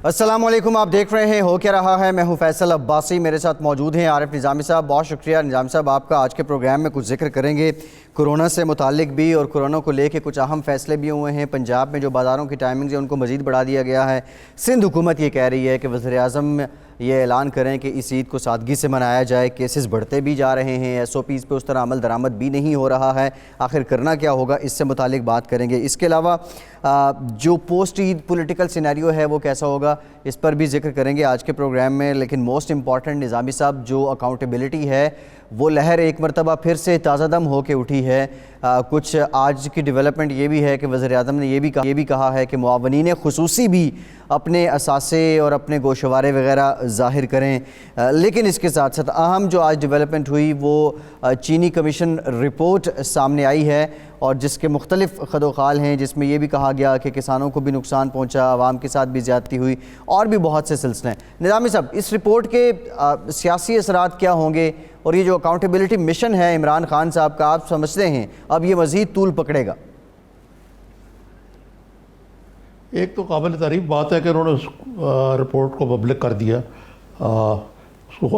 السلام علیکم، آپ دیکھ رہے ہیں ہو کیا رہا ہے۔ میں ہوں فیصل عباسی، میرے ساتھ موجود ہیں عارف نظامی صاحب۔ بہت شکریہ نظامی صاحب، آپ کا آج کے پروگرام میں کچھ ذکر کریں گے کورونا سے متعلق بھی، اور کورونا کو لے کے کچھ اہم فیصلے بھی ہوئے ہیں۔ پنجاب میں جو بازاروں کی ٹائمنگز ہیں ان کو مزید بڑھا دیا گیا ہے۔ سندھ حکومت یہ کہہ رہی ہے کہ وزیر اعظم یہ اعلان کریں کہ اس عید کو سادگی سے منایا جائے۔ کیسز بڑھتے بھی جا رہے ہیں، ایس او پیز پہ اس طرح عمل درآمد بھی نہیں ہو رہا ہے۔ آخر کرنا کیا ہوگا، اس سے متعلق بات کریں گے۔ اس کے علاوہ جو پوسٹ عید پولیٹیکل سینیریو ہے وہ کیسا ہوگا، اس پر بھی ذکر کریں گے آج کے پروگرام میں۔ لیکن موسٹ امپورٹنٹ نظامی صاحب، جو اکاؤنٹیبلٹی ہے وہ لہر ایک مرتبہ پھر سے تازہ دم ہو کے اٹھی ہے۔ کچھ آج کی ڈیولپمنٹ یہ بھی ہے کہ وزیر اعظم نے یہ بھی کہا ہے کہ معاونین خصوصی بھی اپنے اثاثے اور اپنے گوشوارے وغیرہ ظاہر کریں۔ لیکن اس کے ساتھ ساتھ اہم جو آج ڈیولپمنٹ ہوئی وہ چینی کمیشن رپورٹ سامنے آئی ہے، اور جس کے مختلف خد و خال ہیں، جس میں یہ بھی کہا گیا کہ کسانوں کو بھی نقصان پہنچا، عوام کے ساتھ بھی زیادتی ہوئی، اور بھی بہت سے سلسلے ہیں۔ نظامی صاحب، اس رپورٹ کے سیاسی اثرات کیا ہوں گے، اور یہ جو اکاؤنٹیبلٹی مشن ہے عمران خان صاحب کا، آپ سمجھتے ہیں اب یہ مزید طول پکڑے گا؟ ایک تو قابل تعریف بات ہے کہ انہوں نے اس رپورٹ کو پبلک کر دیا، اس کو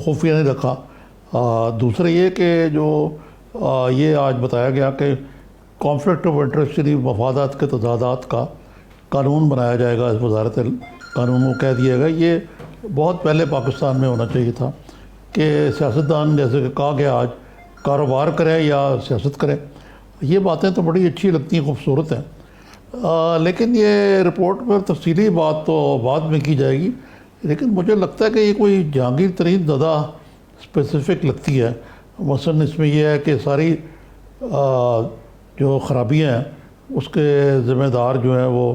خفیہ نہیں رکھا۔ دوسرا یہ کہ جو یہ آج بتایا گیا کہ کانفلکٹ آف انٹرسٹ یعنی مفادات کے تضادات کا قانون بنایا جائے گا، اس وزارت قانون کو کہہ دیا گیا۔ یہ بہت پہلے پاکستان میں ہونا چاہیے تھا کہ سیاستدان جیسے کہ کہا گیا آج کاروبار کریں یا سیاست کریں۔ یہ باتیں تو بڑی اچھی لگتی ہیں، خوبصورت ہیں، لیکن یہ رپورٹ پر تفصیلی بات تو بعد میں کی جائے گی۔ لیکن مجھے لگتا ہے کہ یہ کوئی جہانگیر ترین زدہ اسپیسیفک لگتی ہے۔ مثلاً اس میں یہ ہے کہ ساری جو خرابیاں ہیں اس کے ذمہ دار جو ہیں وہ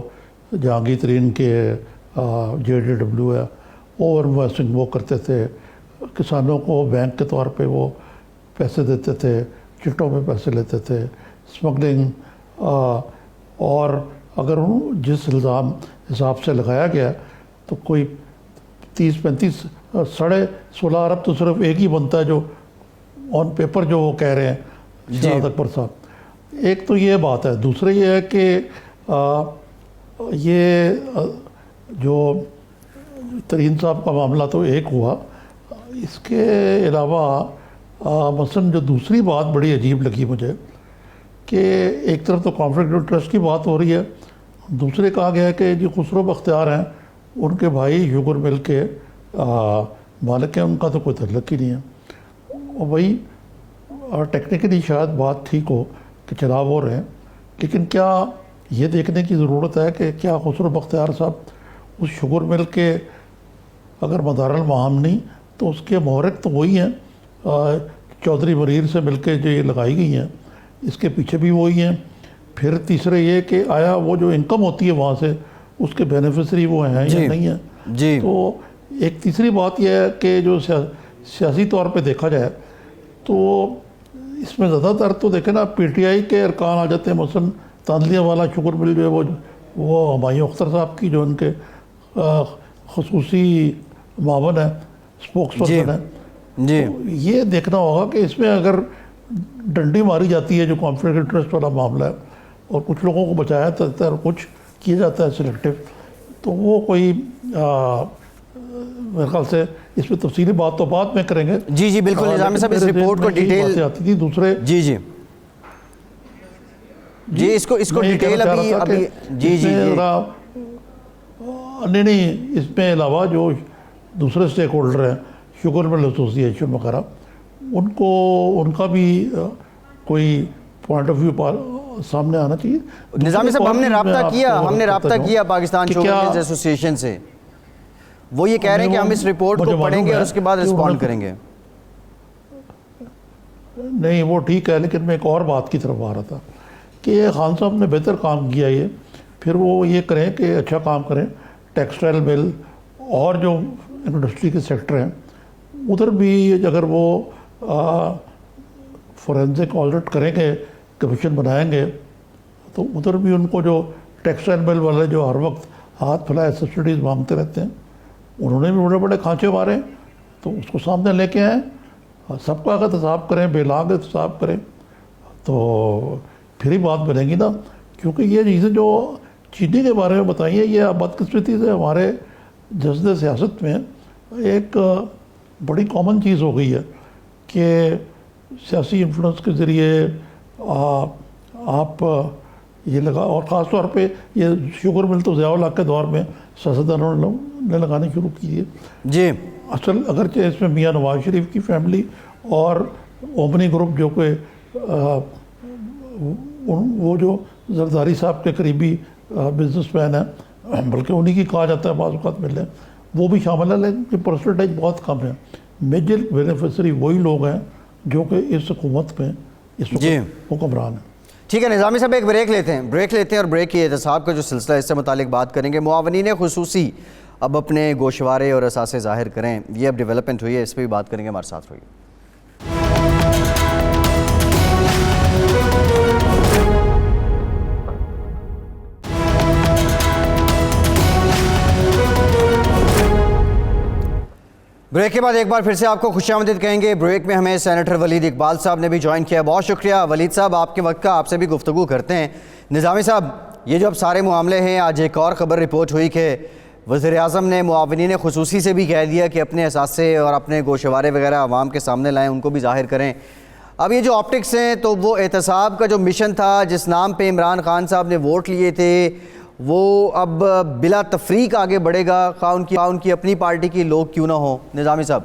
جہانگیر ترین کے JDW ہے، اوور انویسٹنگ وہ کرتے تھے، کسانوں کو بینک کے طور پہ وہ پیسے دیتے تھے، چٹوں میں پیسے لیتے تھے، اسمگلنگ، اور اگر جس الزام حساب سے لگایا گیا تو کوئی 30-35 16.5 ارب تو صرف ایک ہی بنتا ہے جو آن پیپر جو وہ کہہ رہے ہیں شاہد اکبر صاحب۔ ایک تو یہ بات ہے۔ دوسرا یہ ہے کہ یہ جو ترین صاحب کا معاملہ تو ایک ہوا، اس کے علاوہ مثلاً جو دوسری بات بڑی عجیب لگی مجھے کہ ایک طرف تو کانفلکٹ آف انٹرسٹ کی بات ہو رہی ہے، دوسرے کہا گیا ہے کہ جو خسرو بختیار ہیں ان کے بھائی شوگر مل کے مالک ہیں، ان کا تو کوئی تعلق ہی نہیں ہے۔ اور وہی ٹیکنیکلی شاید بات ٹھیک ہو کہ چلا وہ رہے ہیں، لیکن کیا یہ دیکھنے کی ضرورت ہے کہ کیا خسرو بختیار صاحب اس شوگر مل کے اگر مدار المعام نہیں تو اس کے محرک تو وہی ہیں، چودھری مریر سے مل کے جو یہ لگائی گئی ہیں اس کے پیچھے بھی وہی ہیں۔ پھر تیسرے یہ کہ آیا وہ جو انکم ہوتی ہے وہاں سے اس کے بینیفیشری وہ ہیں یا نہیں ہیں۔ تو ایک تیسری بات یہ ہے کہ جو سیاسی طور پہ دیکھا جائے تو اس میں زیادہ تر تو دیکھیں نا PTI کے ارکان آ جاتے ہیں۔ مثلاً تاندلیہ والا شوگر مل جو ہے وہ ہمایوں اختر صاحب کی جو ان کے خصوصی معاون ہے، اسپوکس پرسن ہے۔ تو یہ دیکھنا ہوگا کہ اس میں اگر ڈنڈی ماری جاتی ہے جو کانفلکٹ انٹرسٹ والا معاملہ ہے اور کچھ لوگوں کو بچایا جاتا ہے اور کچھ کیا جاتا ہے سلیکٹیو، تو وہ کوئی میرے خیال سے اس میں تفصیلی بات تو بعد میں کریں گے۔ جی بالکل نظامی صاحب، اس رپورٹ کو ڈیٹیل آتی تھی۔ دوسرے اس کو ڈیٹیل ابھی نہیں، اس میں علاوہ جو دوسرے سٹیک ہولڈر ہیں شوگر مل ایسوسی ایشن وغیرہ، ان کا بھی کوئی پوائنٹ آف ویو سامنے آنا چاہیے۔ نظامی صاحب، ہم نے رابطہ کیا پاکستان شوگر ملز ایسوسی ایشن سے، وہ یہ کہہ رہے ہیں کہ ہم اس رپورٹ کو پڑھیں گے اور اس کے بعد رسپونڈ کریں گے۔ نہیں وہ ٹھیک ہے، لیکن میں ایک اور بات کی طرف آ رہا تھا کہ خان صاحب نے بہتر کام کیا یہ، پھر وہ یہ کریں کہ اچھا کام کریں، ٹیکسٹائل مل اور جو انڈسٹری کے سیکٹر ہیں ادھر بھی اگر وہ فورینزک آڈٹ کریں گے، کمیشن بنائیں گے، تو ادھر بھی ان کو جو ٹیکسٹائل مل والے جو ہر وقت ہاتھ پھیلائے سبسڈیز مانگتے رہتے ہیں، انہوں نے بھی بڑے بڑے کھانچے مارے، تو اس کو سامنے لے کے آئیں، سب کا احتساب کریں، بے لاگ احتساب کریں، تو پھر ہی بات بنے گی نا۔ کیونکہ یہ چیزیں جو چینی کے بارے میں بتائی ہیں، یہ بدقسمتی سے ہمارے جسد سیاست میں ایک بڑی کامن چیز ہو گئی ہے کہ سیاسی انفلوئنس کے ذریعے آپ یہ لگا، اور خاص طور پہ یہ شوگر مل تو ضیاء الحق کے دور میں سیاستدانوں نے لگانے شروع کی ہے جی اصل، اگرچہ اس میں میاں نواز شریف کی فیملی اور اومنی گروپ جو کہ وہ جو زرداری صاحب کے قریبی بزنس مین ہیں، بلکہ انہی کی کہا جاتا ہے بعض اوقات ملے، وہ بھی شامل ہیں، لیکن پرسنٹیج بہت کم ہے. میجر بینیفیشری وہی لوگ ہیں جو کہ اس حکومت میں اس وقت حکمران ہیں. ٹھیک ہے نظامی صاحب، ایک بریک لیتے ہیں اور بریک کی احتساب کا جو سلسلہ ہے اس سے متعلق بات کریں گے. معاونین خصوصی اب اپنے گوشوارے اور اثاثے ظاہر کریں، یہ اب ڈیولپمنٹ ہوئی ہے، اس پہ بھی بات کریں گے. ہمارے ساتھ رہیے. بریک کے بعد ایک بار پھر سے آپ کو خوش آمدید کہیں گے. بریک میں ہمیں سینیٹر ولید اقبال صاحب نے بھی جوائن کیا. بہت شکریہ ولید صاحب آپ کے وقت کا. آپ سے بھی گفتگو کرتے ہیں. نظامی صاحب، یہ جو اب سارے معاملے ہیں، آج ایک اور خبر رپورٹ ہوئی کہ وزیر اعظم نے معاونین خصوصی سے بھی کہہ دیا کہ اپنے اثاثے اور اپنے گوشوارے وغیرہ عوام کے سامنے لائیں، ان کو بھی ظاہر کریں. اب یہ جو آپٹکس ہیں، تو وہ احتساب کا جو مشن تھا جس نام پہ عمران خان صاحب نے ووٹ لیے تھے، وہ اب بلا تفریق آگے بڑھے گا، خواہ ان کی اپنی پارٹی کی لوگ کیوں نہ ہوں. نظامی صاحب.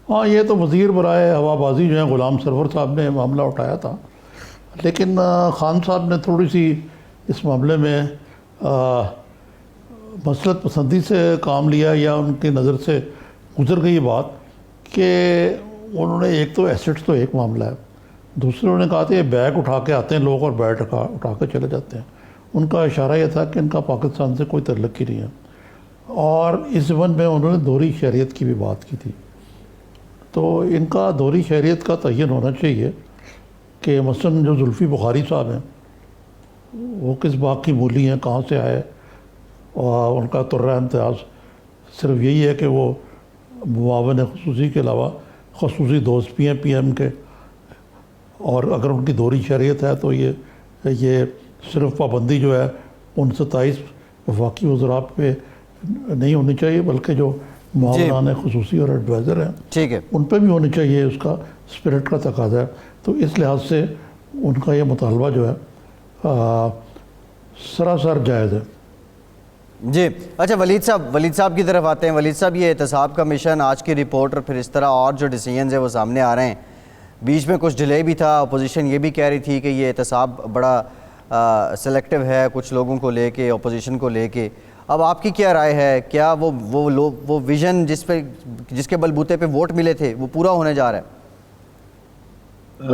ہاں، یہ تو وزیر برائے ہوا بازی جو ہیں غلام سرور صاحب نے معاملہ اٹھایا تھا، لیکن خان صاحب نے تھوڑی سی اس معاملے میں مصلحت پسندی سے کام لیا، یا ان کی نظر سے گزر گئی بات کہ انہوں نے ایک تو ایسٹس تو ایک معاملہ ہے، دوسرے انہوں نے کہا تھا یہ بیگ اٹھا کے آتے ہیں لوگ اور بیٹ اٹھا کے چلے جاتے ہیں. ان کا اشارہ یہ تھا کہ ان کا پاکستان سے کوئی تعلق ہی نہیں ہے، اور اس ضمن میں انہوں نے دوہری شہریت کی بھی بات کی تھی. تو ان کا دوہری شہریت کا تعین ہونا چاہیے کہ مثلاً جو زلفی بخاری صاحب ہیں، وہ کس باغ کی مولی ہیں، کہاں سے آئے، اور ان کا ترہ امتیاز صرف یہی ہے کہ وہ معاون خصوصی کے علاوہ خصوصی دوست بھی ہیں پی ایم کے، اور اگر ان کی دوہری شہریت ہے تو یہ صرف پابندی جو ہے ان 27 وفاقی وزراء پہ نہیں ہونی چاہیے، بلکہ جو معاونان خصوصی اور ایڈوائزر ہیں ٹھیک ہے ان پہ بھی ہونی چاہیے. اس کا اسپرٹ کا تقاضا ہے. تو اس لحاظ سے ان کا یہ مطالبہ جو ہے سراسر جائز ہے. جی اچھا، ولید صاحب کی طرف آتے ہیں. ولید صاحب، یہ احتساب کا مشن، آج کی رپورٹ اور پھر اس طرح اور جو ڈیسیجنز ہیں وہ سامنے آ رہے ہیں. بیچ میں کچھ ڈیلے بھی تھا، اپوزیشن یہ بھی کہہ رہی تھی کہ یہ احتساب بڑا سلیکٹیو ہے کچھ لوگوں کو لے کے، اپوزیشن کو لے کے. اب آپ کی کیا رائے ہے؟ کیا وہ ویژن جس کے بلبوتے پہ ووٹ ملے تھے وہ پورا ہونے جا رہا ہے؟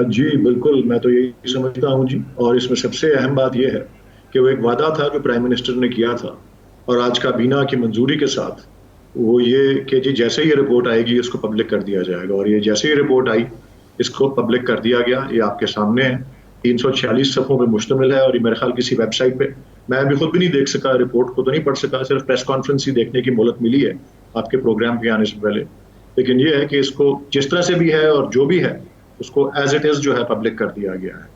جی بالکل، میں تو یہی سمجھتا ہوں جی. اور اس میں سب سے اہم بات یہ ہے کہ وہ ایک وعدہ تھا جو پرائم منسٹر نے کیا تھا، اور آج کابینہ کی منظوری کے ساتھ وہ یہ کہ جی جیسے یہ رپورٹ آئے گی اس کو پبلک کر دیا جائے گا. اور یہ جیسے ہی رپورٹ آئی اس کو پبلک کر دیا گیا. یہ آپ کے سامنے ہے، 346 صفحوں پہ مشتمل ہے، اور یہ میرے خیال کسی ویب سائٹ پہ، میں ابھی خود بھی نہیں دیکھ سکا، رپورٹ کو تو نہیں پڑھ سکا، صرف پریس کانفرنس ہی دیکھنے کی مہلت ملی ہے آپ کے پروگرام کے آنے سے پہلے. لیکن یہ ہے کہ اس کو جس طرح سے بھی ہے اور جو بھی ہے اس کو ایز اٹ از جو ہے پبلک کر دیا گیا ہے.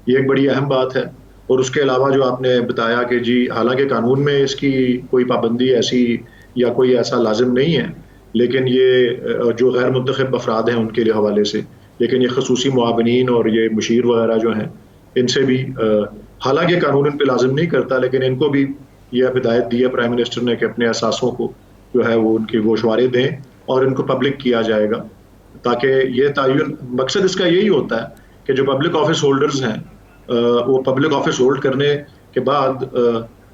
یہ ایک بڑی اہم بات ہے. اور اس کے علاوہ جو آپ نے بتایا کہ جی حالانکہ قانون میں اس کی کوئی پابندی ایسی یا کوئی ایسا لازم نہیں ہے، لیکن یہ جو غیر منتخب افراد ہیں ان کے حوالے سے، لیکن یہ خصوصی معاونین اور یہ مشیر وغیرہ جو ہیں ان سے بھی، حالانکہ قانون ان پہ لازم نہیں کرتا، لیکن ان کو بھی یہ ہدایت دی ہے پرائم منسٹر نے کہ اپنے اثاثوں کو جو ہے وہ ان کے گوشوارے دیں اور ان کو پبلک کیا جائے گا، تاکہ یہ تعین، مقصد اس کا یہی ہوتا ہے کہ جو پبلک آفس ہولڈرز ہیں وہ پبلک آفس ہولڈ کرنے کے بعد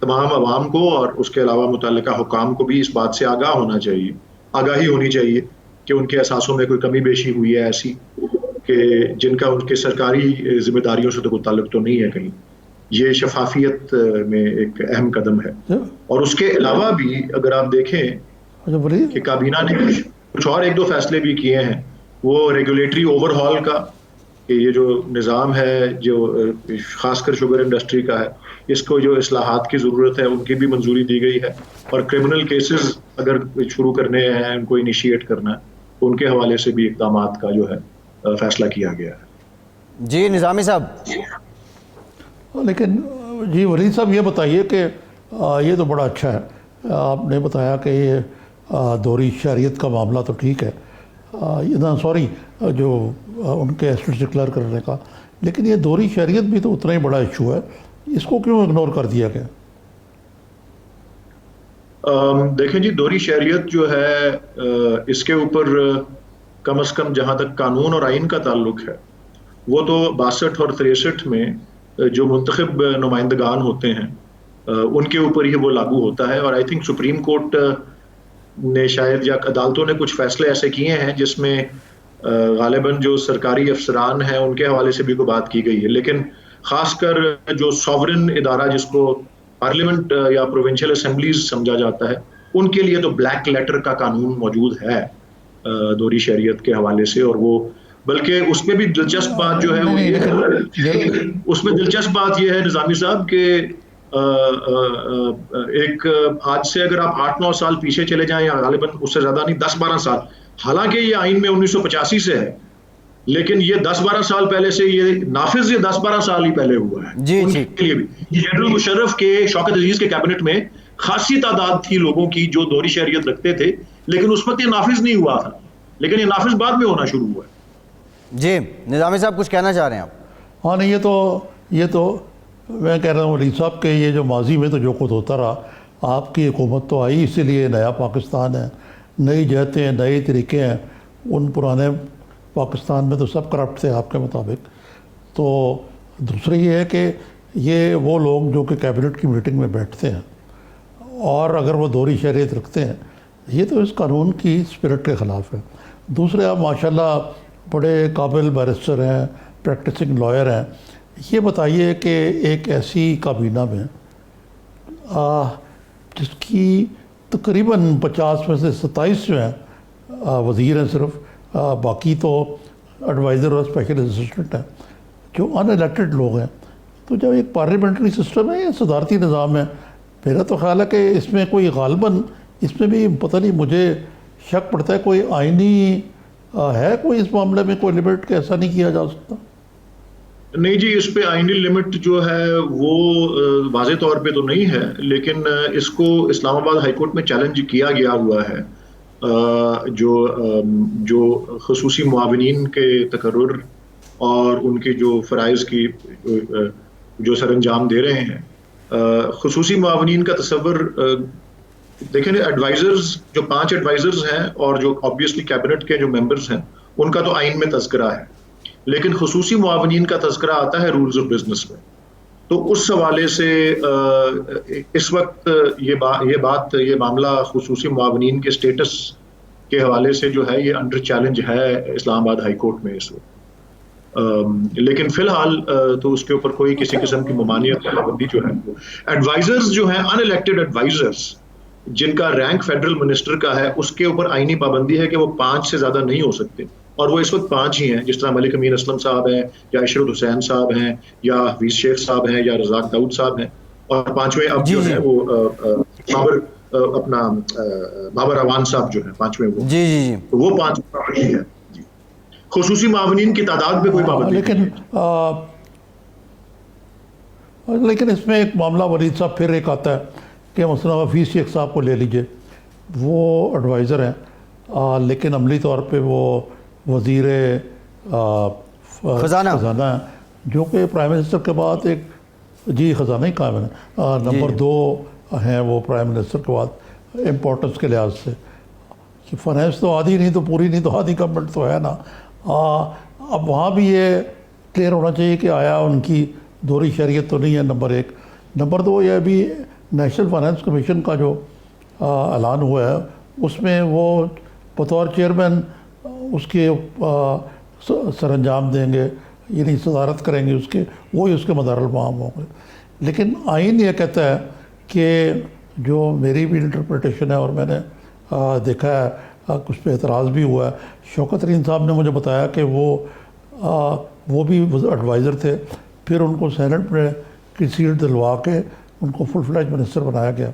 تمام عوام کو اور اس کے علاوہ متعلقہ حکام کو بھی اس بات سے آگاہی ہونی چاہیے کہ ان کے اثاثوں میں کوئی کمی بیشی ہوئی ہے ایسی کہ جن کا ان کے سرکاری ذمہ داریوں سے تو کوئی تعلق تو نہیں ہے کہیں. یہ شفافیت میں ایک اہم قدم ہے. اور اس کے علاوہ بھی اگر آپ دیکھیں کہ کابینہ نے کچھ اور ایک دو فیصلے بھی کیے ہیں، وہ ریگولیٹری اوور ہال کا، کہ یہ جو نظام ہے جو خاص کر شوگر انڈسٹری کا ہے، اس کو جو اصلاحات کی ضرورت ہے ان کی بھی منظوری دی گئی ہے. اور کرمنل کیسز اگر شروع کرنے ہیں، ان کو انیشیٹ کرنا ہے، تو ان کے حوالے سے بھی اقدامات کا جو ہے فیصلہ کیا گیا ہے. جی نظامی صاحب. لیکن جی ولید صاحب یہ بتائیے کہ یہ تو بڑا اچھا ہے، آپ نے بتایا کہ یہ دوہری شہریت کا معاملہ تو ٹھیک ہے، سوری جو ان کے ایسٹس ڈکلیئر کرنے کا، لیکن یہ دوہری شہریت بھی تو اتنا ہی بڑا ایشو ہے، اس کو کیوں اگنور کر دیا گیا؟ دیکھیں جی، دوہری شہریت جو ہے اس کے اوپر کم از کم جہاں تک قانون اور آئین کا تعلق ہے، وہ تو 62 اور 63 میں جو منتخب نمائندگان ہوتے ہیں ان کے اوپر ہی وہ لاگو ہوتا ہے، اور آئی تھنک سپریم کورٹ نے شاید یا عدالتوں نے کچھ فیصلے ایسے کیے ہیں جس میں غالباً جو سرکاری افسران ہیں ان کے حوالے سے بھی کوئی بات کی گئی ہے، لیکن خاص کر جو سوورن ادارہ جس کو پارلیمنٹ یا پروونشل اسمبلیز سمجھا جاتا ہے، ان کے لیے تو بلیک لیٹر کا قانون موجود ہے دوہری شہریت کے حوالے سے، اور وہ بلکہ اس میں بھی دلچسپ بات جو ہے وہ یہ ہے، اس میں دلچسپ بات یہ ہے نظامی صاحب کہ ایک آج سے اگر آپ 8-9 سال پیچھے چلے جائیں، یا غالباً اس سے زیادہ نہیں 10-12 سال، حالانکہ یہ آئین میں 1985 سے ہے، لیکن یہ 10-12 سال پہلے سے یہ نافذ، یہ 10-12 سال ہی پہلے ہوا ہے جی ان جی کے لیے بھی۔ جنرل مشرف کے شوکت عزیز کے کیبنٹ میں خاصی تعداد تھی لوگوں کی جو دوہری شہریت رکھتے تھے، لیکن اس وقت یہ نافذ نہیں ہوا تھا، لیکن یہ نافذ بعد میں ہونا شروع ہوا ہے۔ جی نظامی صاحب کچھ کہنا چاہ رہے ہیں آپ؟ ہاں نہیں، یہ تو میں کہہ رہا ہوں ولی صاحب کہ یہ جو ماضی میں تو جو کچھ ہوتا رہا، آپ کی حکومت تو آئی اسی لیے نیا پاکستان ہے، نئی جہتیں ہیں، نئے طریقے ہیں، ان پرانے پاکستان میں تو سب کرپٹ تھے آپ کے مطابق۔ تو دوسرا یہ ہے کہ یہ وہ لوگ جو کہ کیبنٹ کی میٹنگ میں بیٹھتے ہیں اور اگر وہ دوہری شہریت رکھتے ہیں، یہ تو اس قانون کی اسپرٹ کے خلاف ہے۔ دوسرے آپ ماشاءاللہ بڑے قابل بیرسٹر ہیں، پریکٹسنگ لائر ہیں، یہ بتائیے کہ ایک ایسی کابینہ میں جس کی تقریباً 50 میں سے 27 جو ہیں وزیر ہیں صرف، باقی تو ایڈوائزر اور اسپیشل اسسٹنٹ ہیں جو ان الیکٹڈ لوگ ہیں، تو جب ایک پارلیمنٹری سسٹم ہے، یہ صدارتی نظام ہے، میرا تو خیال ہے کہ اس میں کوئی غالباً اس میں بھی پتہ نہیں، مجھے شک پڑتا ہے کوئی آئینی ہے کوئی اس معاملے میں کوئی لمٹ کہ ایسا نہیں کیا جا سکتا؟ نہیں جی، اس پہ آئینی لمٹ جو ہے وہ واضح طور پہ تو نہیں ہے، لیکن اس کو اسلام آباد ہائی کورٹ میں چیلنج کیا گیا ہوا ہے، جو خصوصی معاونین کے تقرر اور ان کی جو فرائض کی جو سر انجام دے رہے ہیں۔ خصوصی معاونین کا تصور دیکھیں، ایڈوائزرز جو 5 ایڈوائزرز ہیں اور جو آبویسلی کیبنٹ کے جو ممبرز ہیں ان کا تو آئین میں تذکرہ ہے، لیکن خصوصی معاونین کا تذکرہ آتا ہے رولز آف بزنس میں۔ تو اس حوالے سے اس وقت یہ معاملہ خصوصی معاونین کے سٹیٹس کے حوالے سے جو ہے یہ انڈر چیلنج ہے اسلام آباد ہائی کورٹ میں اس وقت، لیکن فی الحال تو اس کے اوپر کوئی کسی قسم کی ممانعت یا پابندی جو ہے وہ ایڈوائزرز جو ہیں ان الیکٹڈ ایڈوائزرز جن کا رینک فیڈرل منسٹر کا ہے، اس کے اوپر آئینی پابندی ہے کہ وہ 5 سے زیادہ نہیں ہو سکتے، اور وہ اس وقت 5 ہی ہیں، جس طرح ملک امین اسلم صاحب ہیں، یا عشرت حسین صاحب ہیں، یا حفیظ شیخ صاحب ہیں، یا رزاق داؤد صاحب ہیں، اور 5ویں اب جو ہے وہ بابر اعوان صاحب جو ہیں 5ویں وہ، جی جی جی تو وہ 5 ہی ہے۔ خصوصی معاونین کی تعداد میں کوئی پابندی نہیں۔ لیکن اس میں ایک معاملہ ولید صاحب پھر ایک آتا ہے کہ مثلا حفیظ شیخ صاحب کو لے لیجئے، وہ ایڈوائزر ہیں لیکن عملی طور پہ وہ وزیر خزانہ ہیں، جو کہ پرائم منسٹر کے بعد ایک خزانہ ہی قائم ہے، نمبر 2 ہیں وہ پرائم منسٹر کے بعد امپورٹنس کے لحاظ سے۔ فائنینس تو آدھی نہیں تو پوری نہیں تو آدھی گورنمنٹ تو ہے نا۔ اب وہاں بھی یہ کلیئر ہونا چاہیے کہ آیا ان کی دوہری شہریت تو نہیں ہے، نمبر 1۔ نمبر 2 یہ بھی نیشنل فائنینس کمیشن کا جو اعلان ہوا ہے، اس میں وہ بطور چیئرمین اس کے سر انجام دیں گے، یعنی صدارت کریں گے اس کے، وہی اس کے مدار المعام ہوں گے۔ لیکن آئین یہ کہتا ہے کہ جو میری بھی انٹرپریٹیشن ہے اور میں نے دیکھا ہے کچھ پہ اعتراض بھی ہوا ہے، شوکت ترین صاحب نے مجھے بتایا کہ وہ بھی ایڈوائزر تھے، پھر ان کو سینٹ میں کی سیٹ دلوا کے ان کو فل فلیج منسٹر بنایا گیا۔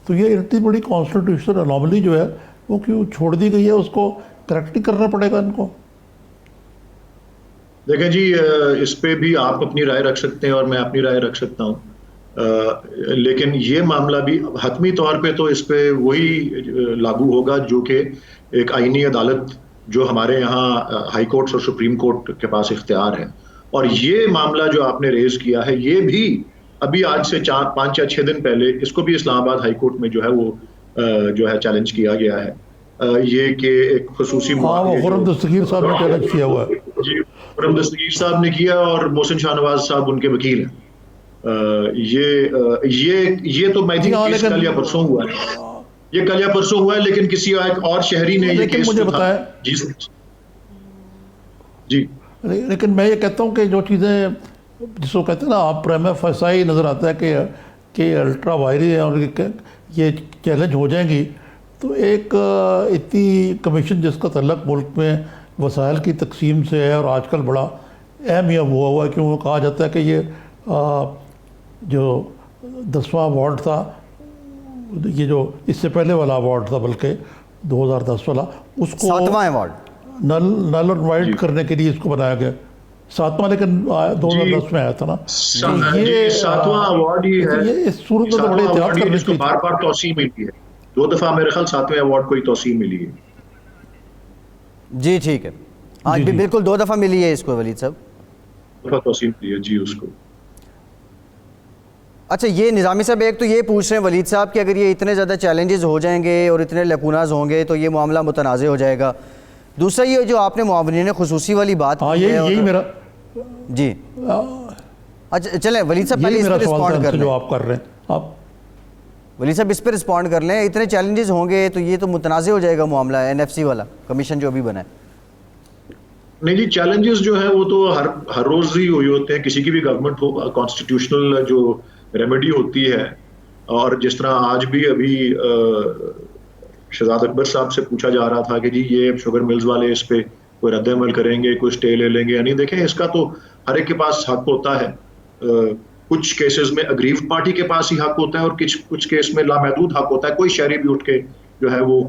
تو یہ اتنی بڑی کانسٹیٹیوشنل انوملی جو ہے وہ کیوں چھوڑ دی گئی ہے؟ اس کو کریکٹ ہی کرنا پڑے گا ان کو۔ دیکھیں جی، اس پہ بھی آپ اپنی رائے رکھ سکتے ہیں اور میں اپنی رائے رکھ سکتا ہوں، لیکن یہ معاملہ بھی حتمی طور پہ تو اس پہ وہی لاگو ہوگا جو کہ ایک آئینی عدالت جو ہمارے یہاں ہائی کورٹس اور سپریم کورٹ کے پاس اختیار ہے. اور یہ معاملہ جو آپ نے ریز کیا ہے یہ بھی ابھی آج سے 5 یا 6 دن پہلے اس کو بھی اسلام آباد ہائی کورٹ میں جو ہے وہ جو ہے چیلنج کیا گیا ہے. یہ کہ ایک خصوصی خرم دستگیر صاحب نے چیلنج کیا ہوا ہے. جی خرم دستگیر صاحب نے کیا اور محسن شاہ نواز صاحب ان کے وکیل ہیں. یہ تو میں کل یا پرسوں ہوا ہے, یہ کل یا پرسوں ہوا ہے, لیکن کسی ایک اور شہری نے یہ کیس مجھے بتایا جی. لیکن میں یہ کہتا ہوں کہ جو چیزیں جس کو کہتے ہیں نا آپ پریما فیسائی نظر آتا ہے کہ الٹرا وائرس ہے اور یہ چیلنج ہو جائیں گی, تو ایک اتنی کمیشن جس کا تعلق ملک میں وسائل کی تقسیم سے ہے اور آج کل بڑا اہم یہ ہوا ہے, کیوں کہا جاتا ہے کہ یہ جو 10واں ایوارڈ تھا, یہ جو اس سے پہلے والا ایوارڈ تھا بلکہ 2010 والا, اس کو 7واں ایوارڈ نل اور وائڈ کرنے کے لیے اس کو بنایا گیا. 7واں لیکن 2010 میں آیا تھا نا. یہ 7واں ایوارڈ ہی ہے. یہ اس صورت میں بڑے احتیاط کرنے کی بار بار توسیع ملی ہے. 2 دفعہ میرے خیال 7ویں ایوارڈ کو ہی توسیع ملی ہے. جی ٹھیک ہے, آج بھی بالکل 2 دفعہ ملی ہے اس کو ولید صاحب. 2 دفعہ توسیع ملی ہے جی اس کو. اچھا یہ نظامی صاحب ایک تو یہ پوچھ رہے ہیں ولید صاحب کہ اگر یہ اتنے زیادہ چیلنجز ہو جائیں گے اور اتنے لیکوناز ہوں گے تو یہ معاملہ متنازع ہو جائے گا. دوسرا یہ جو آپ نے معاونین خصوصی والی بات کی ہے, یہی میرا جی اچھا چلیں ولید صاحب پہلے اس پہ رسپونڈ کر لیں. جو آپ کر رہے ہیں آپ ولید صاحب اس پہ رسپونڈ کر لیں. اتنے چیلنجز ہوں گے تو یہ تو متنازع ہو جائے گا معاملہ NFC والا کمیشن جو ابھی بنا ہے. نہیں جی, چیلنجز جو ہیں وہ تو ہر روز ہی ہوئی ہوتے ہیں. کسی کی بھی گورنمنٹ ہو, کانسٹیٹیوشنل جو ریمیڈی ہوتی ہے. اور جس طرح آج بھی ابھی شہزاد اکبر صاحب سے پوچھا جا رہا تھا کہ جی یہ شوگر ملز والے اس پہ کوئی رد عمل کریں گے, کوئی اسٹے لے لیں گے یا نہیں. دیکھیں اس کا تو ہر ایک کے پاس حق ہوتا ہے. کچھ کیسز میں اگریوڈ پارٹی کے پاس ہی حق ہوتا ہے اور کچھ کیس میں لامحدود حق ہوتا ہے. کوئی شہری بھی اٹھ کے جو ہے وہ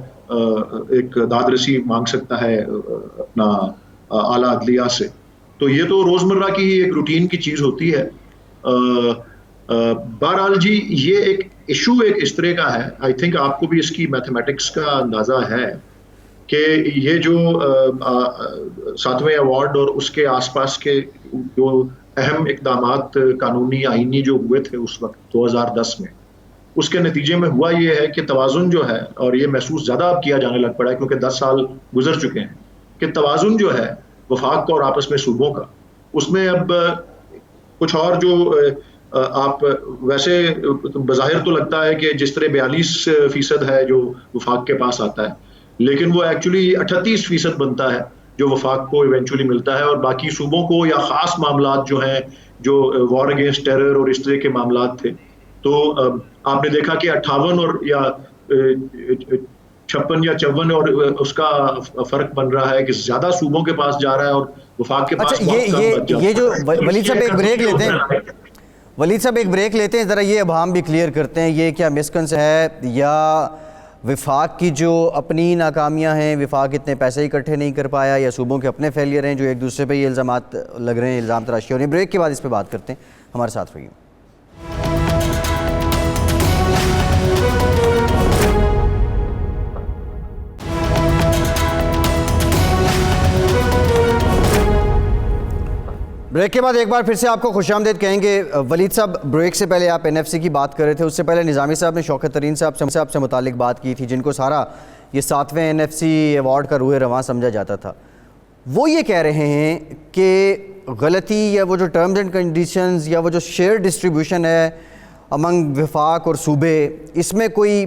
ایک داد رسی مانگ سکتا ہے اپنا اعلیٰ عدلیہ سے. تو یہ تو روزمرہ کی ایک روٹین کی چیز ہوتی ہے. بہرحال جی یہ ایک ایشو ایک اس طرح کا ہے, آئی تھنک آپ کو بھی اس کی میتھمیٹکس کا اندازہ ہے کہ یہ جو 7ویں ایوارڈ اور اس کے آس پاس کے جو اہم اقدامات قانونی آئینی جو ہوئے تھے اس وقت 2010 میں, اس کے نتیجے میں ہوا یہ ہے کہ توازن جو ہے, اور یہ محسوس زیادہ اب کیا جانے لگ پڑا ہے کیونکہ 10 سال گزر چکے ہیں, کہ توازن جو ہے وفاق کا اور آپس میں صوبوں کا, اس میں اب کچھ اور جو آپ ویسے بظاہر تو لگتا ہے کہ جس طرح 42% ہے جو وفاق کے پاس آتا ہے, لیکن وہ ایکچولی 38% بنتا ہے جو وفاق کو ایونچولی ملتا ہے, اور باقی صوبوں کو یا خاص معاملات جو ہیں جو وار اگینسٹ ٹیرر اور اس طرح کے معاملات تھے, تو آپ نے دیکھا کہ 58 اور یا 56 یا 54 اور اس کا فرق بن رہا ہے کہ زیادہ صوبوں کے پاس جا رہا ہے اور وفاق کے پاس. یہ جو ولید صاحب ایک بریک لیتے ہیں, ولید صاحب ایک بریک لیتے ہیں, ذرا یہ ابہام بھی کلیئر کرتے ہیں. یہ کیا مسکنس ہے یا وفاق کی جو اپنی ناکامیاں ہیں, وفاق اتنے پیسے اکٹھے نہیں کر پایا, یا صوبوں کے اپنے فیلئر ہیں جو ایک دوسرے پہ یہ الزامات لگ رہے ہیں, الزام تراشی ہو رہی ہیں؟ بریک کے بعد اس پہ بات کرتے ہیں, ہمارے ساتھ رہیے. بریک کے بعد ایک بار پھر سے آپ کو خوش آمدید کہیں گے. ولید صاحب بریک سے پہلے آپ NFC کی بات کر رہے تھے, اس سے پہلے نظامی صاحب نے شوکت ترین صاحب سے متعلق بات کی تھی, جن کو سارا یہ 7ویں NFC ایوارڈ کا روح رواں سمجھا جاتا تھا. وہ یہ کہہ رہے ہیں کہ غلطی یا وہ جو ٹرمز اینڈ کنڈیشنز یا وہ جو شیئر ڈسٹریبیوشن ہے امنگ وفاق اور صوبے, اس میں کوئی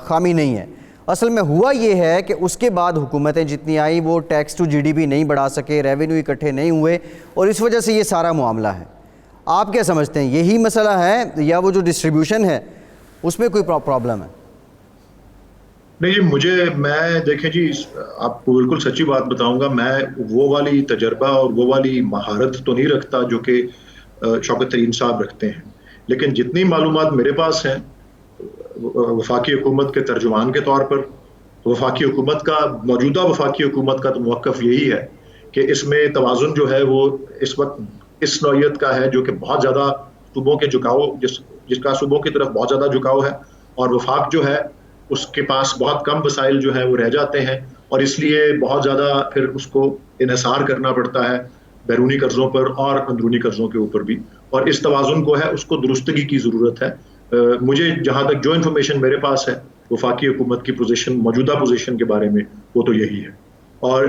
خامی نہیں ہے. اصل میں ہوا یہ ہے کہ اس کے بعد حکومتیں جتنی آئیں وہ ٹیکس ٹو GDP نہیں بڑھا سکے, ریونیو اکٹھے نہیں ہوئے, اور اس وجہ سے یہ سارا معاملہ ہے. آپ کیا سمجھتے ہیں, یہی مسئلہ ہے یا وہ جو ڈسٹریبیوشن ہے اس میں کوئی پرابلم ہے؟ نہیں جی, میں دیکھیں جی آپ کو بالکل سچی بات بتاؤں گا, میں وہ والی تجربہ اور وہ والی مہارت تو نہیں رکھتا جو کہ شوکت ترین صاحب رکھتے ہیں, لیکن جتنی معلومات میرے پاس ہیں وفاقی حکومت کے ترجمان کے طور پر, وفاقی حکومت کا موجودہ وفاقی حکومت کا تو موقف یہی ہے کہ اس میں توازن جو ہے وہ اس وقت اس نوعیت کا ہے جو کہ بہت زیادہ صوبوں کے جھکاؤ جس کا صوبوں کی طرف بہت زیادہ جھکاؤ ہے، اور وفاق جو ہے اس کے پاس بہت کم وسائل جو ہیں وہ رہ جاتے ہیں، اور اس لیے بہت زیادہ پھر اس کو انحصار کرنا پڑتا ہے بیرونی قرضوں پر اور اندرونی قرضوں کے اوپر بھی، اور اس توازن کو ہے اس کو درستگی کی ضرورت ہے۔ مجھے جہاں تک جو انفارمیشن میرے پاس ہے وفاقی حکومت کی پوزیشن، موجودہ پوزیشن کے بارے میں، وہ تو یہی ہے، اور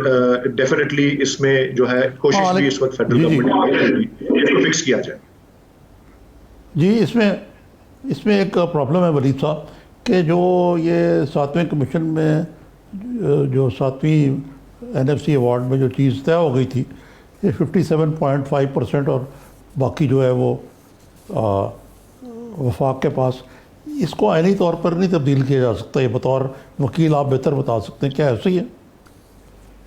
ڈیفینیٹلی اس میں جو ہے کوشش بھی اس وقت فیڈرل گورنمنٹ اس کو فکس کیا جائے۔ جی، اس میں ایک پرابلم ہے ولید صاحب کہ جو یہ 7ویں کمیشن میں جو 7ویں NFC ایوارڈ میں جو چیز طے ہو گئی تھی، یہ 57.5% اور باقی جو ہے وہ وفاق کے پاس، اس کو آئینی طور پر نہیں تبدیل کیا جا سکتا؟ یہ بطور وکیل آپ بہتر بتا سکتے ہیں، کیا ایسا ہی ہے؟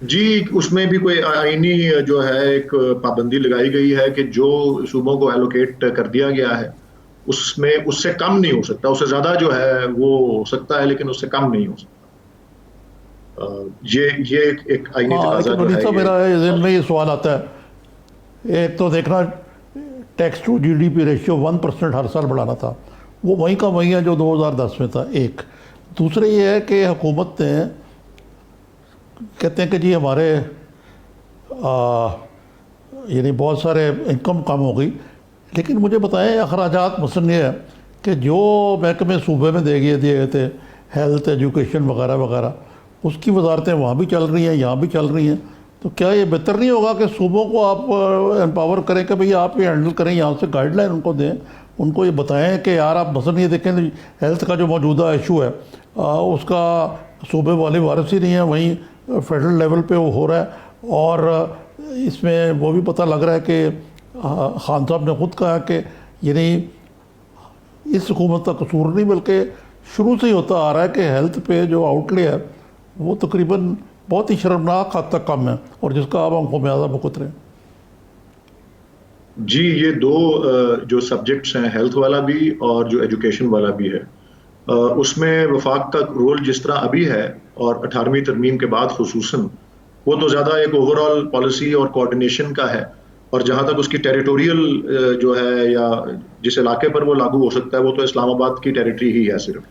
جی، اس میں بھی کوئی آئینی جو ہے ایک پابندی لگائی گئی ہے کہ جو صوبوں کو ایلوکیٹ کر دیا گیا ہے اس میں اس سے کم نہیں ہو سکتا، اس سے زیادہ جو ہے وہ ہو سکتا ہے لیکن اس سے کم نہیں ہو سکتا۔ یہ ایک آئینی تقاضا جو ہے۔ میرا ذہن میں یہ سوال آتا ہے، ایک تو دیکھنا ٹیکس ٹو GDP ریشیو 1% ہر سال بڑھانا تھا، وہ وہیں کا وہیں ہے جو 2010 میں تھا۔ ایک دوسرے یہ ہے کہ حکومت نے کہتے ہیں کہ جی ہمارے یعنی بہت سارے انکم کم ہو گئی، لیکن مجھے بتائیں اخراجات مثلاً یہ ہے کہ جو محکمے صوبے میں دیے گئے تھے، ہیلتھ، ایجوکیشن وغیرہ وغیرہ، اس کی وزارتیں وہاں بھی چل رہی ہیں، یہاں بھی چل رہی ہیں، تو کیا یہ بہتر نہیں ہوگا کہ صوبوں کو آپ امپاور کریں کہ بھئی آپ یہ ہینڈل کریں، یہاں سے گائیڈ لائن ان کو دیں، ان کو یہ بتائیں کہ یار آپ مثلاً یہ دیکھیں ہیلتھ کا جو موجودہ ایشو ہے اس کا صوبے والے وارث ہی نہیں ہیں، وہیں فیڈرل لیول پہ وہ ہو رہا ہے، اور اس میں وہ بھی پتہ لگ رہا ہے کہ خان صاحب نے خود کہا کہ یعنی اس حکومت کا قصور نہیں بلکہ شروع سے ہی ہوتا آ رہا ہے کہ ہیلتھ پہ جو آؤٹ لے ہے وہ تقریباً بہت ہی شرمناک حد تک کم ہے، اور جس کا اب ہم خمیازہ بھگت رہے ہیں۔ جی، یہ دو جو سبجیکٹس ہیں، ہیلتھ والا بھی اور جو ایجوکیشن والا بھی ہے، اس میں وفاق کا رول جس طرح ابھی ہے اور 18ویں ترمیم کے بعد خصوصاً، وہ تو زیادہ ایک اوور آل پالیسی اور کوآرڈینیشن کا ہے، اور جہاں تک اس کی ٹیریٹوریل جو ہے یا جس علاقے پر وہ لاگو ہو سکتا ہے وہ تو اسلام آباد کی ٹیریٹری ہی ہے صرف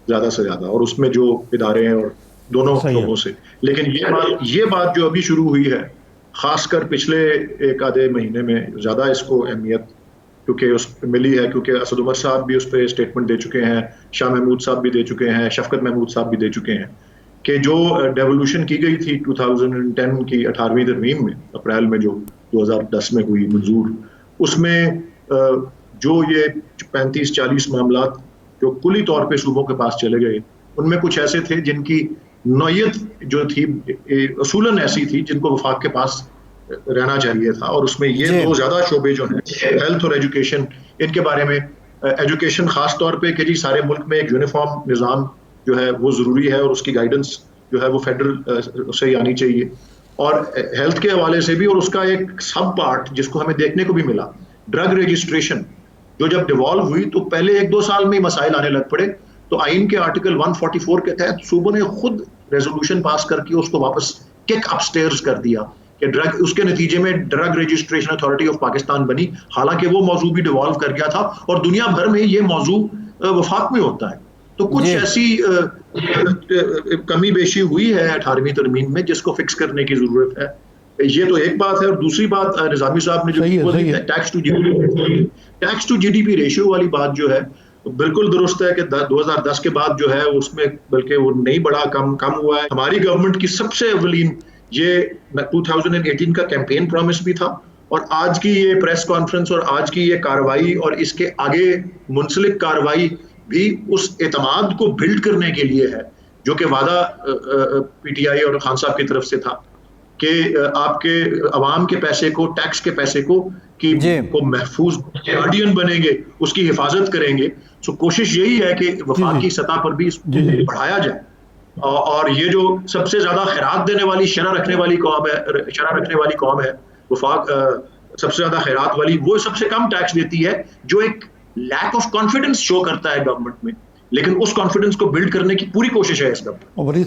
زیادہ سے زیادہ، اور اس میں جو ادارے ہیں اور دونوں لوگوں سے، لیکن یہ بات جو ابھی شروع ہوئی ہے خاص کر پچھلے ایک آدھے مہینے میں زیادہ اس کو اہمیت کیونکہ اس ملی ہے، کیونکہ اسد عمر صاحب بھی اس پہ اسٹیٹمنٹ دے چکے ہیں، شاہ محمود صاحب بھی دے چکے ہیں، شفقت محمود صاحب بھی دے چکے ہیں کہ جو ڈیولوشن کی گئی تھی 2010 کی 18ویں ترمیم میں، اپریل میں جو 2010 میں ہوئی منظور، اس میں جو یہ 35-40 معاملات جو کلی طور پہ صوبوں کے پاس چلے گئے، ان میں کچھ ایسے تھے جن کی نوعیت جو تھی اصولاً ایسی تھی جن کو وفاق کے پاس رہنا چاہیے تھا، اور اس میں یہ دو زیادہ شعبے جو ہیں ہیلتھ اور ایجوکیشن، ان کے بارے میں ایجوکیشن خاص طور پہ کہ جی سارے ملک میں ایک یونیفارم نظام جو ہے وہ ضروری ہے، اور اس کی گائیڈنس جو ہے وہ فیڈرل سے ہی آنی چاہیے، اور ہیلتھ کے حوالے سے بھی، اور اس کا ایک سب پارٹ جس کو ہمیں دیکھنے کو بھی ملا، ڈرگ رجسٹریشن، جو جب ڈیوالو ہوئی تو پہلے 1-2 سال میں ہی مسائل آنے لگ پڑے، تو آئین کے آرٹیکل 144 کے تحت صوبوں نے خود ریزولوشن پاس کر کے اس کو واپس کک اپ سٹیئرز کر دیا کہ ڈرگ، اس کے نتیجے میں drug registration authority of Pakistan بنی، حالانکہ وہ موضوع بھی ڈیوالو کر گیا تھا، اور دنیا بھر میں یہ موضوع وفاق میں ہوتا ہے۔ تو کچھ ایسی کمی بیشی ہوئی ہے 18ویں ترمیم میں جس کو فکس کرنے کی ضرورت ہے، یہ تو ایک بات ہے۔ اور دوسری بات نظامی صاحب نے جو ٹیکس ٹو GDP ریشیو والی بات جو ہے بالکل درست ہے کہ 2010 کے بعد جو ہے اس میں بلکہ وہ نہیں بڑا کم ہوا ہے۔ ہماری گورنمنٹ کی سب سے اولین یہ 2018 کا کیمپین پرومس بھی تھا، اور آج کی یہ پریس کانفرنس اور آج کی یہ کارروائی اور اس کے آگے منسلک کارروائی بھی اس اعتماد کو بلڈ کرنے کے لیے ہے جو کہ وعدہ PTI اور خان صاحب کی طرف سے تھا کہ آپ کے عوام کے پیسے کو، ٹیکس کے پیسے کو کو محفوظ گارڈین بنیں گے، اس کی حفاظت کریں گے۔ سو کوشش یہی ہے کہ وفاقی سطح پر بھی اس کو بڑھایا جائے، اور یہ جو سب سے زیادہ خیرات دینے والی، شرح رکھنے والی قوم ہے وفاق، سب سے زیادہ خیرات والی، وہ سب سے کم ٹیکس دیتی ہے، جو ایک لیک آف کانفیڈنس شو کرتا ہے گورنمنٹ میں، لیکن اس کانفیڈنس کو بلڈ کرنے کی پوری کوشش ہے اس گورنمنٹ۔ ولید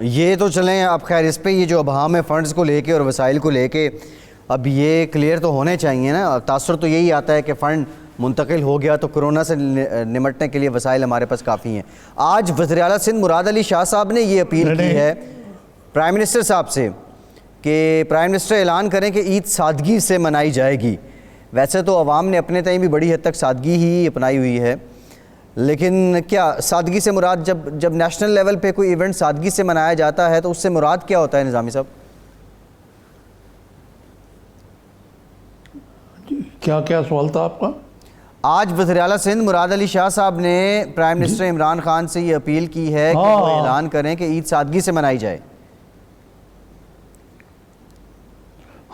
یہ تو چلیں اب خیر اس پہ یہ جو ابہام ہے فنڈز کو لے کے اور وسائل کو لے کے اب یہ کلیئر تو ہونے چاہیے نا. تاثر تو یہی آتا ہے کہ فنڈ منتقل ہو گیا تو کرونا سے نمٹنے کے لیے وسائل ہمارے پاس کافی ہیں. آج وزیر اعلیٰ سندھ مراد علی شاہ صاحب نے یہ اپیل کی ہے پرائم منسٹر صاحب سے کہ پرائم منسٹر اعلان کریں کہ عید سادگی سے منائی جائے گی. ویسے تو عوام نے اپنے تئیں بھی بڑی حد تک سادگی ہی اپنائی ہوئی ہے, لیکن کیا سادگی سے مراد جب نیشنل لیول پہ کوئی ایونٹ سادگی سے منایا جاتا ہے تو اس سے مراد کیا ہوتا ہے نظامی صاحب؟ کیا سوال تھا آپ کا؟ آج وزیر اعلیٰ سندھ مراد علی شاہ صاحب نے پرائم منسٹر عمران خان سے یہ اپیل کی ہے کہ وہ اعلان کریں کہ عید سادگی سے منائی جائے.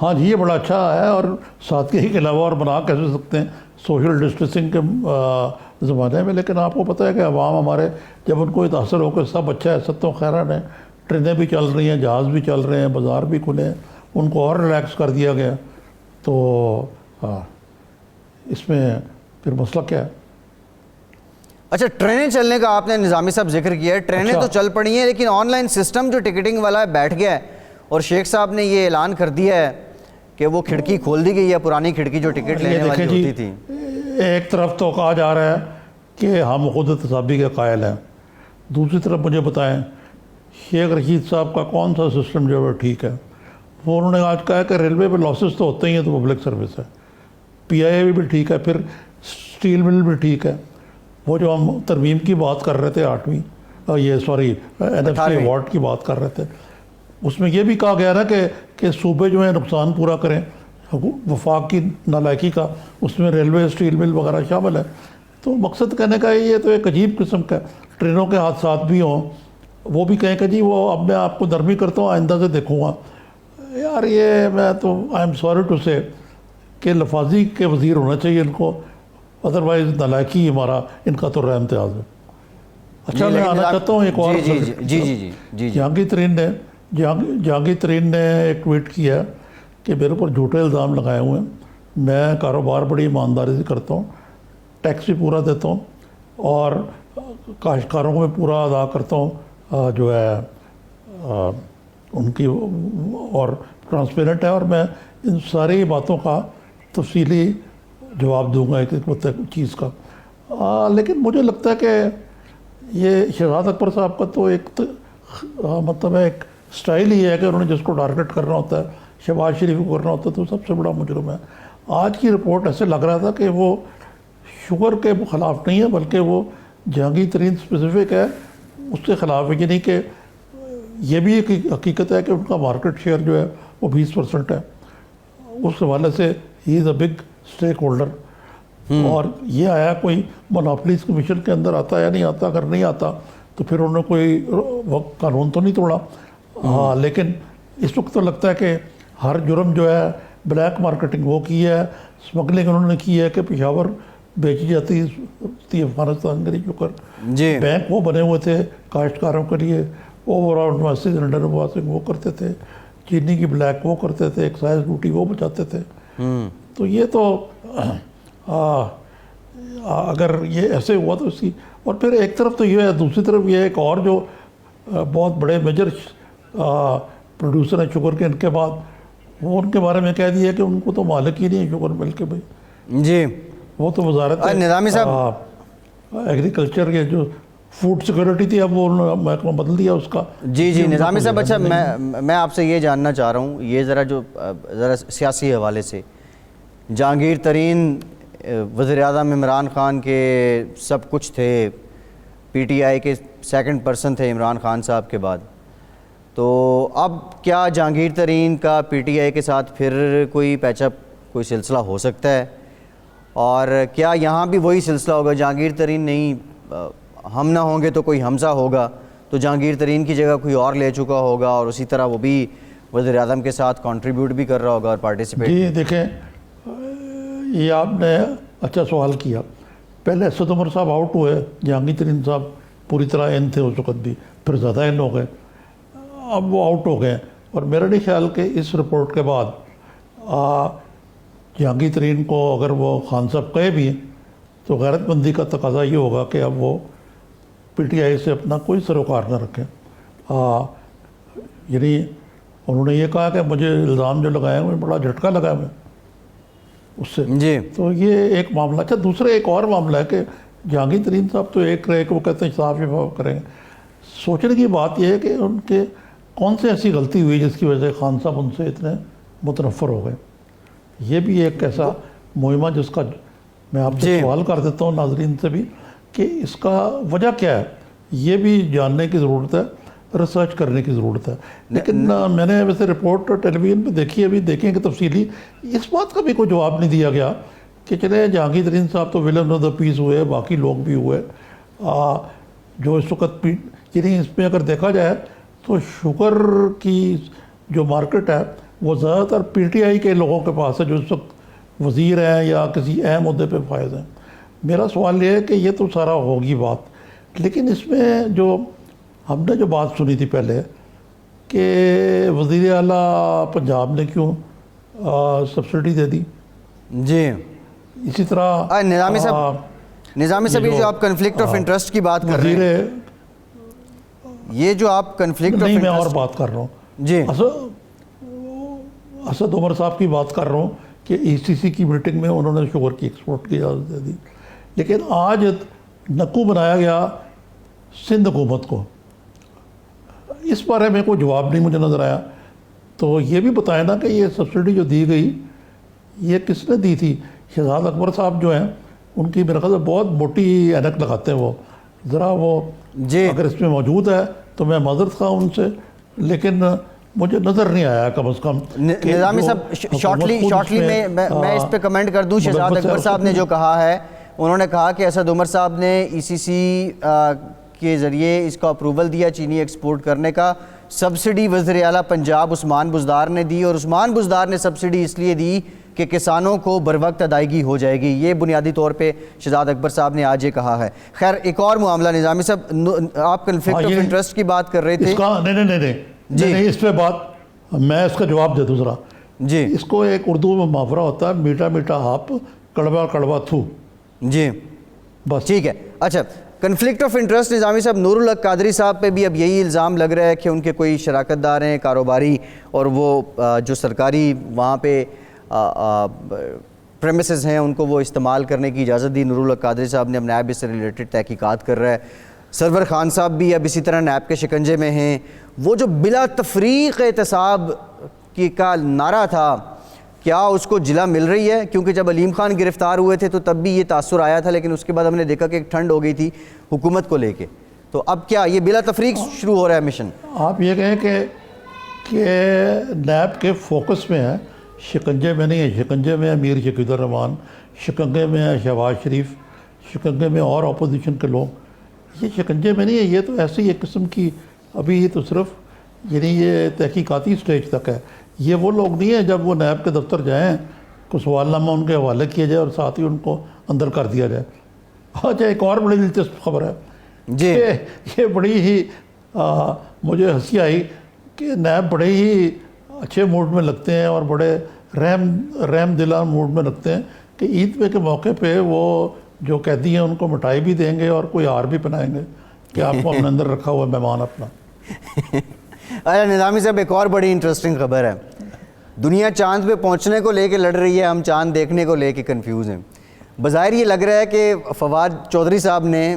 ہاں جی, یہ بڑا اچھا ہے, اور سادگی کے علاوہ اور بنا کیسے سکتے ہیں سوشل ڈسٹینسنگ کے زمانے میں. لیکن آپ کو پتہ ہے کہ عوام ہمارے جب ان کو متاثر ہو کے سب اچھا ہے, سب تو خیران ہے, ٹرینیں بھی چل رہی ہیں, جہاز بھی چل رہے ہیں, بازار بھی کھلے ہیں, ان کو اور ریلیکس کر دیا گیا, تو اس میں پھر مسئلہ کیا ہے؟ اچھا, ٹرینیں چلنے کا آپ نے نظامی صاحب ذکر کیا ہے. ٹرینیں تو چل پڑی ہیں لیکن آن لائن سسٹم جو ٹکٹنگ والا ہے بیٹھ گیا ہے, اور شیخ صاحب نے یہ اعلان کر دیا ہے کہ وہ کھڑکی کھول دی گئی ہے, پرانی کھڑکی جو ٹکٹ لینے والی ہوتی تھی. ایک طرف تو کہا جا رہا ہے کہ ہم خود احتسابی کے قائل ہیں, دوسری طرف مجھے بتائیں شیخ رشید صاحب کا کون سا سسٹم جو ہے ٹھیک ہے؟ وہ انہوں نے آج کہا کہ ریلوے پہ لاسز تو ہوتے ہی ہیں تو پبلک سروس ہے, پی آئی اے بھی ٹھیک ہے, پھر اسٹیل مل بھی ٹھیک ہے. وہ جو ہم ترمیم کی بات کر رہے تھے 8ویں یہ sorry N F C award کی بات کر رہے تھے, اس میں یہ بھی کہا گیا نا کہ صوبے جو ہیں نقصان پورا کریں, وفاق کی نالائکی کا, اس میں ریلوے اسٹیل مل وغیرہ شامل ہے. تو مقصد کہنے کا یہ تو ایک عجیب قسم کا, ٹرینوں کے حادثات بھی ہوں, وہ بھی کہیں کہ جی وہ اب میں آپ کو نرمی کرتا ہوں آئندہ سے دیکھوں گا. یار یہ میں تو آئی ایم سوری ٹو سے کہ لفاظی کے وزیر ہونا چاہیے ان کو, ادروائز نالائکی ہمارا ان کا تو رحم امتیاز ہے. اچھا, میں آنا چاہتا ہوں ایک اور. جہانگیر ترین نے ایک ٹویٹ کیا کہ میرے اوپر جھوٹے الزام لگائے ہوئے ہیں, میں کاروبار بڑی ایمانداری سے کرتا ہوں, ٹیکس بھی پورا دیتا ہوں, اور کاشتکاروں کو میں پورا ادا کرتا ہوں جو ہے ان کی, اور ٹرانسپیرنٹ ہے, اور میں ان ساری باتوں کا تفصیلی جواب دوں گا ایک چیز کا. لیکن مجھے لگتا ہے کہ یہ شہزاد اکبر صاحب کا تو ایک مطلب ہے ایک سٹائل ہی ہے کہ انہوں نے جس کو ٹارگٹ کرنا ہوتا ہے, شہباز شریف کو کرنا ہوتا ہے, تو سب سے بڑا مجرم ہے. آج کی رپورٹ ایسے لگ رہا تھا کہ وہ شوگر کے خلاف نہیں ہے بلکہ وہ جہانگیر ترین اسپیسیفک ہے اس کے خلاف ہے. یعنی کہ یہ بھی ایک حقیقت ہے کہ ان کا مارکیٹ شیئر جو ہے وہ 20% ہے. اس حوالے سے ہی از اے بگ اسٹیک ہولڈر. اور یہ آیا کوئی مونوپلیز کمیشن کے اندر آتا یا نہیں آتا, اگر نہیں آتا تو پھر انہوں نے کوئی قانون تو نہیں توڑا. ہاں, لیکن اس وقت تو لگتا ہے کہ ہر جرم جو ہے بلیک مارکیٹنگ وہ کی ہے, اسمگلنگ انہوں نے کی ہے کہ پشاور بیچی جاتی تھی افغانستان کے لیے شکر. جی, بینک وہ بنے ہوئے تھے کاشتکاروں کے لیے, اوور آل انڈر واسنگ وہ کرتے تھے, چینی کی بلیک وہ کرتے تھے, ایکسائز ڈیوٹی وہ بچاتے تھے. تو یہ تو اگر یہ ایسے ہوا تو اس کی, اور پھر ایک طرف تو یہ ہے, دوسری طرف یہ ایک اور جو بہت بڑے میجر پروڈیوسر ہیں شوگر کے, ان کے بعد وہ ان کے بارے میں کہہ دیا کہ ان کو تو مالک ہی نہیں ہے شوگر مل کے بھائی. جی, وہ تو وزارت نظامی صاحب ایگریکلچر کے جو فوڈ سیکورٹی تھی اب وہ محکمہ بدل دیا اس کا. جی نظامی صاحب, اچھا میں آپ سے یہ جاننا چاہ رہا ہوں, یہ ذرا سیاسی حوالے سے جہانگیر ترین وزیر اعظم عمران خان کے سب کچھ تھے, پی ٹی آئی کے سیکنڈ پرسن تھے عمران خان صاحب کے بعد, تو اب کیا جہانگیر ترین کا پی ٹی آئی کے ساتھ پھر کوئی پیچ اپ کوئی سلسلہ ہو سکتا ہے؟ اور کیا یہاں بھی وہی سلسلہ ہوگا, جہانگیر ترین نہیں, ہم نہ ہوں گے تو کوئی حمزہ ہوگا, تو جہانگیر ترین کی جگہ کوئی اور لے چکا ہوگا, اور اسی طرح وہ بھی وزیر اعظم کے ساتھ کنٹریبیوٹ بھی کر رہا ہوگا اور پارٹیسپیٹ. جی دیکھیں, یہ آپ نے اچھا سوال کیا. پہلے اسد عمر صاحب آؤٹ ہوئے, جہانگیر ترین صاحب پوری طرح ان تھے اس وقت بھی, پھر زیادہ ان ہو گئے, اب وہ آؤٹ ہو گئے. اور میرا نہیں خیال کہ اس رپورٹ کے بعد جہانگیر ترین کو اگر وہ خان صاحب کہے بھی تو غیرت مندی کا تقاضا یہ ہوگا کہ اب وہ پی ٹی آئی سے اپنا کوئی سروکار نہ رکھیں. یعنی انہوں نے یہ کہا کہ مجھے الزام جو لگائے ہوئے بڑا جھٹکا لگا ہے اس سے. جی تو یہ ایک معاملہ. اچھا دوسرا ایک اور معاملہ ہے کہ جہانگیر ترین صاحب تو ایک رہے کہ وہ کہتے ہیں صاف شفاف کریں گے. سوچنے کی بات یہ ہے کہ ان کے کون سی ایسی غلطی ہوئی جس کی وجہ سے خان صاحب ان سے اتنے متنفر ہو گئے. یہ بھی ایک ایسا مہمہ جس کا میں آپ سے سوال کر دیتا ہوں ناظرین سے بھی کہ اس کا وجہ کیا ہے. یہ بھی جاننے کی ضرورت ہے, ریسرچ کرنے کی ضرورت ہے. لیکن میں نے ویسے رپورٹ ٹیلی ویژن پہ دیکھی, ابھی دیکھیں کہ تفصیلی اس بات کا بھی کوئی جواب نہیں دیا گیا کہ چلے جہانگیر ترین صاحب تو ولن آف دا پیس ہوئے, باقی لوگ بھی ہوئے جو اس وقت یعنی اس میں اگر دیکھا جائے تو شوگر کی جو مارکیٹ ہے وہ زیادہ تر پی ٹی آئی کے لوگوں کے پاس ہے جو اس وقت وزیر ہیں یا کسی اہم عہدے پہ فائز ہیں. میرا سوال یہ ہے کہ یہ تو سارا ہوگی بات, لیکن اس میں جو ہم نے جو بات سنی تھی پہلے کہ وزیر اعلیٰ پنجاب نے کیوں سبسڈی دے دی. جی اسی طرح نظامی صاحب یہ جو آپ کنفلکٹ آف انٹرسٹ کی بات کر رہے ہیں, یہ جو آپ کنفلکٹ نہیں, میں اور بات کر رہا ہوں جی اسد عمر صاحب کی بات کر رہا ہوں کہ ای سی سی کی میٹنگ میں انہوں نے شوگر کی ایکسپورٹ کی اجازت دے دی. لیکن آج نکو بنایا گیا سندھ حکومت کو, اس بارے میں کوئی جواب نہیں مجھے نظر آیا. تو یہ بھی بتائیں نا کہ یہ سبسڈی جو دی گئی یہ کس نے دی تھی. شہزاد اکبر صاحب جو ہیں ان کی میرے خیال سے بہت موٹی اینک لگاتے ہیں وہ, ذرا وہ اگر اس میں موجود ہے تو میں معذرت خواہ ان سے, لیکن مجھے نظر نہیں آیا کم از کم. نظامی صاحب شارٹلی میں اس پہ کمنٹ کر دوں. شہزاد اکبر صاحب نے جو کہا ہے, انہوں نے کہا کہ اسد عمر صاحب نے ای سی سی کے ذریعے اس کا اپروول دیا چینی ایکسپورٹ کرنے کا. سبسڈی وزیر اعلیٰ پنجاب عثمان بزدار نے دی, اور عثمان بزدار نے سبسڈی اس لیے دی کہ کسانوں کو بروقت ادائیگی ہو جائے گی. یہ بنیادی طور پہ شہزاد اکبر صاحب نے آج یہ کہا ہے. خیر ایک اور معاملہ نظامی صاحب, آپ کنفلکٹ آف انٹرسٹ کی بات کر رہے تھے. نہیں اس پہ بات میں اس کا جواب دے دوں ذرا. جی اس کو ایک اردو میں محاورہ ہوتا ہے, میٹھا میٹھا آپ کڑوا کڑوا تھو. جی بس ٹھیک ہے. اچھا کنفلکٹ آف انٹرسٹ نظامی صاحب, نور الحق قادری صاحب پہ بھی اب یہی الزام لگ رہا ہے کہ ان کے کوئی شراکت دار ہیں کاروباری, اور وہ جو سرکاری وہاں پہ پریمیسز ہیں ان کو وہ استعمال کرنے کی اجازت دی. نور الحق قادری صاحب نے اب نیب اس سے ریلیٹڈ تحقیقات کر رہا ہے. سرور خان صاحب بھی اب اسی طرح نیب کے شکنجے میں ہیں. وہ جو بلا تفریق احتساب کی کا نعرہ تھا, کیا اس کو جلا مل رہی ہے؟ کیونکہ جب علیم خان گرفتار ہوئے تھے تو تب بھی یہ تاثر آیا تھا, لیکن اس کے بعد ہم نے دیکھا کہ ایک ٹھنڈ ہو گئی تھی حکومت کو لے کے. تو اب کیا یہ بلا تفریق شروع ہو رہا ہے مشن؟ آپ یہ کہیں کہ نیب کے فوکس میں ہے, شکنجے میں نہیں ہے. شکنجے میں امیر شکیل الرحمان, شکنجے میں ہے شہباز شریف, شکنجے میں اور اپوزیشن کے لوگ. یہ شکنجے میں نہیں ہے, یہ تو ایسی ایک قسم کی ابھی یہ تو صرف یعنی یہ تحقیقاتی سٹیج تک ہے. یہ وہ لوگ نہیں ہیں جب وہ نیب کے دفتر جائیں کو سوال نامہ ان کے حوالے کیا جائے اور ساتھ ہی ان کو اندر کر دیا جائے. اچھا ایک اور بڑی دلچسپ خبر ہے جی, یہ بڑی ہی مجھے ہنسی آئی کہ نیب بڑے ہی اچھے موڈ میں لگتے ہیں اور بڑے رحم دلہ موڈ میں لگتے ہیں کہ عید پہ کے موقع پہ وہ جو قیدی ہیں ان کو مٹھائی بھی دیں گے اور کوئی ہار بھی پہنائیں گے کہ آپ کو ہم نے اندر رکھا ہوا مہمان اپنا. اچھا نظامی صاحب ایک اور بڑی انٹرسٹنگ خبر ہے. دنیا چاند پہ پہنچنے کو لے کے لڑ رہی ہے, ہم چاند دیکھنے کو لے کے کنفیوز ہیں. بظاہر یہ لگ رہا ہے کہ فواد چودھری صاحب نے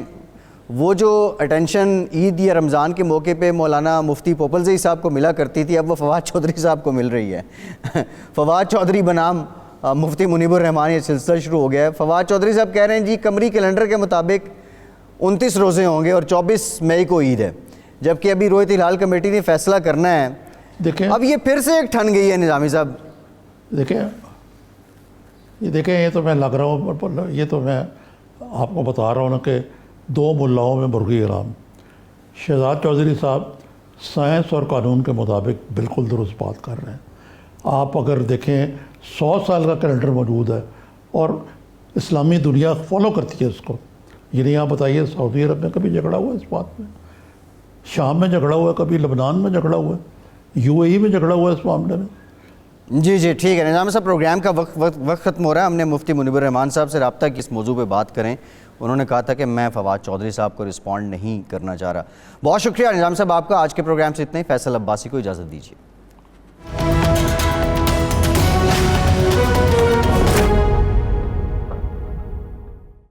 وہ جو اٹینشن عید یا رمضان کے موقع پہ مولانا مفتی پوپلزئی صاحب کو ملا کرتی تھی, اب وہ فواد چودھری صاحب کو مل رہی ہے. فواد چودھری بنام مفتی منیب الرحمان یہ سلسلہ شروع ہو گیا ہے. فواد چودھری صاحب کہہ رہے ہیں جی قمری کیلنڈر کے مطابق 29 روزے ہوں گے اور 24 مئی کو عید ہے, جبکہ ابھی رویت ہلال کمیٹی نے فیصلہ کرنا ہے. دیکھیں اب یہ پھر سے ایک ٹھن گئی ہے نظامی صاحب. دیکھیں یہ تو میں لگ رہا ہوں, یہ تو میں آپ کو بتا رہا ہوں نا کہ دو ملاؤں میں مرغی حرام. شہزاد چودھری صاحب سائنس اور قانون کے مطابق بالکل درست بات کر رہے ہیں. آپ اگر دیکھیں 100 سال کا کیلنڈر موجود ہے اور اسلامی دنیا فالو کرتی ہے اس کو. یعنی آپ بتائیے سعودی عرب میں کبھی جھگڑا ہوا ہے اس بات میں, شام میں جھگڑا ہوا ہے, کبھی لبنان میں جھگڑا ہوا ہے, یو اے ای میں جھگڑا ہوا ہے اس معاملے میں. جی ٹھیک ہے نظام صاحب, پروگرام کا وقت ختم ہو رہا ہے. ہم نے مفتی منیب الرحمان صاحب سے رابطہ کی اس موضوع پہ بات کریں, انہوں نے کہا تھا کہ میں فواد چودھری صاحب کو رسپونڈ نہیں کرنا چاہ رہا. بہت شکریہ نظامی صاحب آپ کا. آج کے پروگرام سے اتنا ہی. فیصل عباسی کو اجازت دیجیے.